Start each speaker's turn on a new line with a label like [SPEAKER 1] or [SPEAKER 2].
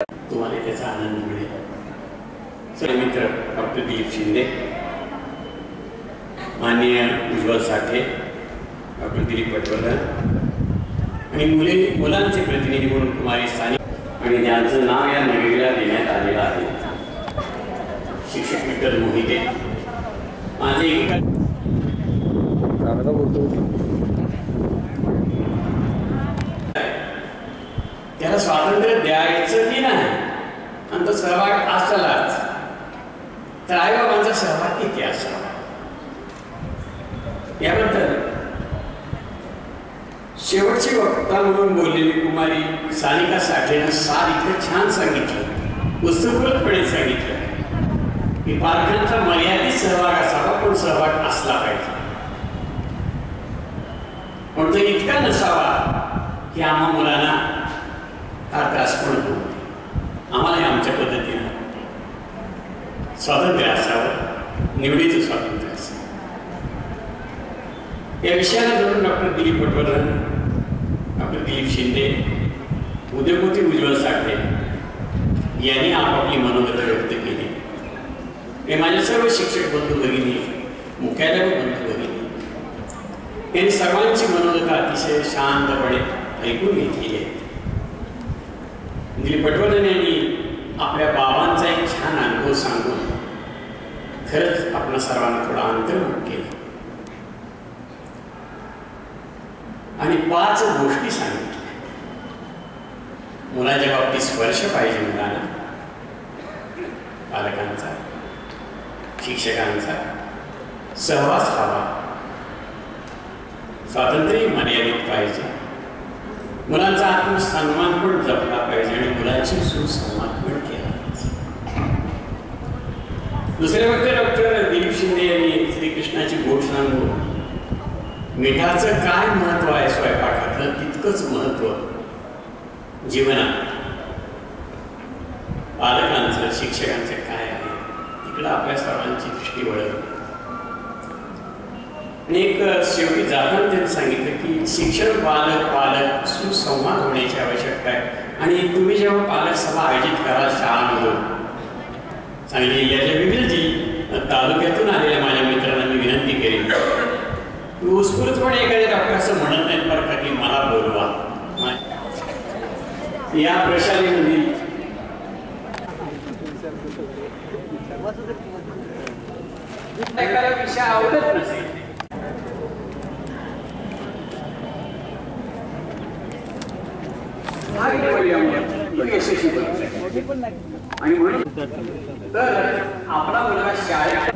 [SPEAKER 1] तुम्हाला त्याचा आनंद मिळेल. सर मित्र डॉक्टर दिलीप शिंदे, माननीय उज्ज्वल साठे, डॉक्टर दिलीप पटवर्धन आणि मुलांचे प्रतिनिधी म्हणून कुमारी सानी आणि त्यांचं नाव या नगरीला देण्यात आलेलं आहे. शिक्षक विठ्ठल मोहिते. माझे त्याला स्वातंत्र्य द्यायचं की नाही आणि तो सहभाग असलाच तर आईबाबांचा सहभाग किती असावा याबद्दल शेवटची वक्ता म्हणून बोललेली कुमारी सानिका साठेनं सार इतकं छान सांगितलं, उत्स्फूर्तपणे सांगितलं की पालकांचा मर्यादित सहभाग असावा पण सहभाग असला पाहिजे. पण तो इतका नसावा की आम्हा मुलांना हा त्रास पण होतो. आम्हाला आमच्या पद्धतीनं स्वातंत्र्य असावं, निवडीचं स्वातंत्र्य असावं. या विषयाला धरून डॉक्टर दिलीप पटवर्धन, डॉक्टर दिलीप शिंदे, उद्योगपती उज्ज्वल साठे यांनी आपापली मनोगत व्यक्त केली. हे माझे सर्व शिक्षक बंधू भगिनी, मुख्याध्यापक बंधू भगिनी यांनी सर्वांची मनोगत अतिशय शांतपणे ऐकून घेतलेली आहे. दिलीप पटवर्धन यांनी आपल्या बाबांचा एक छान अनुभव सांगून खरंच आपण सर्वांना थोडा अंतर्मुख केला आणि 5 गोष्टी सांगितल्या. मुलाच्या बाबतीत स्पर्श पाहिजे, मुलांना पालकांचा, शिक्षकांचा सहवास हवा, स्वातंत्र्य मर्यादित पाहिजे, मुलांचा आत्मसन्मान पण जपला पाहिजे आणि मुलांची सुसंवाद पण केला पाहिजे. दुसऱ्या वक्ते डॉक्टर दिलीप शिंदे यांनी श्रीकृष्णाची गोड सांगून मिठाचं काय महत्व आहे स्वयंपाकातलं तितकंच महत्व जीवनात पालकांचं, शिक्षकांचं काय आहे तिकडं आपल्या सर्वांची दृष्टी वळवली. आणि एक शेवटी जाताना त्यांनी सांगितलं की शिक्षण पालक सुसंवाद होण्याची आवश्यकता आहे. आणि तुम्ही जेव्हा पालक सभा आयोजित कराल शाळांमधून, सांगली जिल्ह्याच्या विविध तालुक्यातून आलेल्या माझ्या मित्रांना मी विनंती करेन की उत्स्फूर्तपणे एखाद्या डॉक्टरचं म्हणत नाही बरं का की मला बोलवा. या प्रशालेमध्ये एखादा विषय आवडत नसेल आणि म्हणून तर आपला मुलगा शाळेत